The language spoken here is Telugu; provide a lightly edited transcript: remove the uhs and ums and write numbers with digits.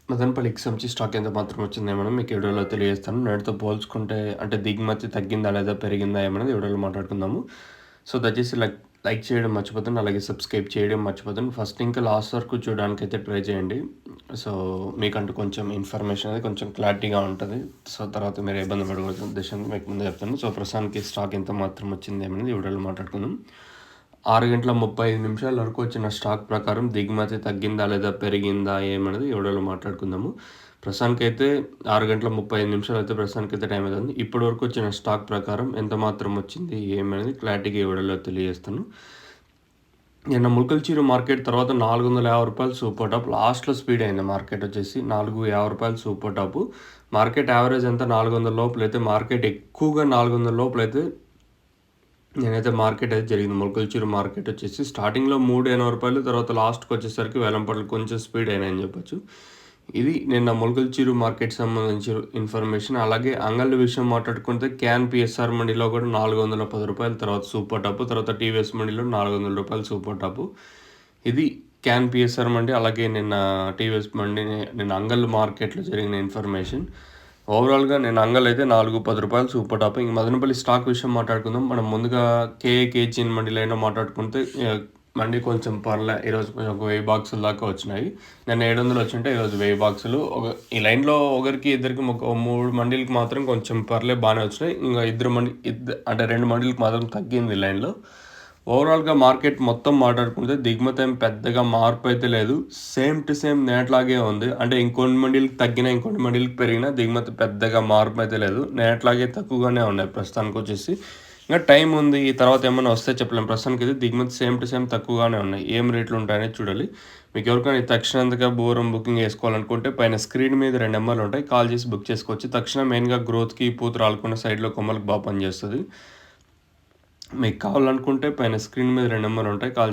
మదనపల్లి ఎక్స్ఎంసీ స్టాక్ ఎంత మాత్రం వచ్చిందేమో మీకు ఈ వీడియోలో తెలియజేస్తాను. నేటితో పోల్చుకుంటే అంటే దిగుమతి తగ్గిందా లేదా పెరిగిందా ఏమనేది ఈ వీడియోలో మాట్లాడుకుందాము. సో దయచేసి లైక్ చేయడం మర్చిపోతుంది, అలాగే సబ్స్క్రైబ్ చేయడం మర్చిపోతుంది. ఫస్ట్ ఇంకా లాస్ట్ వరకు చూడడానికైతే ట్రై చేయండి. సో మీకంటూ కొంచెం ఇన్ఫర్మేషన్ అనేది కొంచెం క్లారిటీగా ఉంటుంది. సో తర్వాత మీరు ఇబ్బంది పడకూడదు ఉద్దేశంతో మీకు ముందే చెప్తాను. సో ప్రస్తుతానికి స్టాక్ ఎంత మాత్రం వచ్చింది ఏమనేది ఈ వీడియోలో మాట్లాడుకుందాం. 6:35 వరకు వచ్చిన స్టాక్ ప్రకారం దిగుమతి తగ్గిందా లేదా పెరిగిందా ఏమనేది ఈ వీడియోలో మాట్లాడుకుందాము. ప్రస్తుతానికైతే 6:35 అయితే ప్రస్తుతానికైతే టైం అవుతుంది. ఇప్పటి వరకు వచ్చిన స్టాక్ ప్రకారం ఎంత మాత్రం వచ్చింది ఏమనేది క్లారిటీగా ఈ వీడియోలో తెలియజేస్తాను. నిన్న ముల్కల్చీరు మార్కెట్ తర్వాత ₹450 సూపర్ టాప్ లాస్ట్లో స్పీడ్ అయింది. మార్కెట్ వచ్చేసి ₹450 సూపర్ టాప్. మార్కెట్ యావరేజ్ అంతా 400 లోపలైతే, మార్కెట్ ఎక్కువగా 400 లోపలైతే నేనైతే మార్కెట్ అయితే జరిగింది. మొలకల్చూరు మార్కెట్ వచ్చేసి స్టార్టింగ్‌లో ₹380, తర్వాత లాస్ట్‌కి వచ్చేసరికి వేలంపాటలు కొంచెం స్పీడ్ అయినాయని చెప్పొచ్చు. ఇది నిన్న మొలకల్చూరు మార్కెట్ సంబంధించిన ఇన్ఫర్మేషన్. అలాగే అంగళ్ళ విషయం మాట్లాడుకుంటే క్యాన్ పిఎస్ఆర్ మండీలో కూడా ₹410, తర్వాత సూపర్ టాప్, తర్వాత టీవీఎస్ మండీలో ₹400 సూపర్ టాప్. ఇది క్యాన్ పిఎస్ఆర్ మండీ, అలాగే నిన్న టీవీఎస్ మండీ, నిన్న అంగళ్ళు మార్కెట్‌లో జరిగిన ఇన్ఫర్మేషన్. ఓవరాల్‌గా నేను అంగల్ అయితే ₹410 సూపర్ టాప్. ఇంక మదనపల్లి స్టాక్ విషయం మాట్లాడుకుందాం. మనం ముందుగా కేజీఎన్ మండీలో మాట్లాడుకుంటే మండీ కొంచెం పర్లే. ఈరోజు కొంచెం ఒక 1000 బాక్సుల దాకా వచ్చినాయి. నిన్న 700 వచ్చుంటే ఈరోజు 1000 బాక్సులు. ఈ లైన్లో ఒకరికి ఇద్దరికి ఒక 3 మండీలకి మాత్రం కొంచెం పర్లే బాగానే వచ్చినాయి. ఇంకా అంటే 2 మండీలకి మాత్రం తగ్గింది ఈ లైన్లో. ఓవరాల్‌గా మార్కెట్ మొత్తం మాట్లాడుకుంటే దిగుమతి ఏం పెద్దగా మార్పు అయితే లేదు. సేమ్ టు సేమ్ నేట్లాగే ఉంది. అంటే ఇంకొన్ని మండీలకి తగ్గినా, ఇంకొన్ని మండీలకి పెరిగినా దిగుమతి పెద్దగా మార్పు అయితే లేదు. నేట్లాగే తక్కువగానే ఉన్నాయి ప్రస్తుతానికి వచ్చేసి. ఇంకా టైం ఉంది, ఈ తర్వాత ఏమన్నా వస్తే చెప్పలేము. ప్రస్తుతానికి అయితే దిగుమతి సేమ్ టు సేమ్ తక్కువగానే ఉన్నాయి. ఏం రేట్లు ఉంటాయనేది చూడాలి. మీకు ఎవరికైనా తక్షణంగా బోరం వేసుకోవాలనుకుంటే పైన స్క్రీన్ మీద 2 నెంబర్లు ఉంటాయి, కాల్ చేసి బుక్ చేసుకోవచ్చు. తక్షణం మెయిన్గా గ్రోత్కి, పూత రాలకుండా సైడ్లో కొమ్మలకు బాగా పనిచేస్తుంది. మీకు కావాలనుకుంటే పైన స్క్రీన్ మీద 2 నెంబర్లు ఉంటాయి, కాల్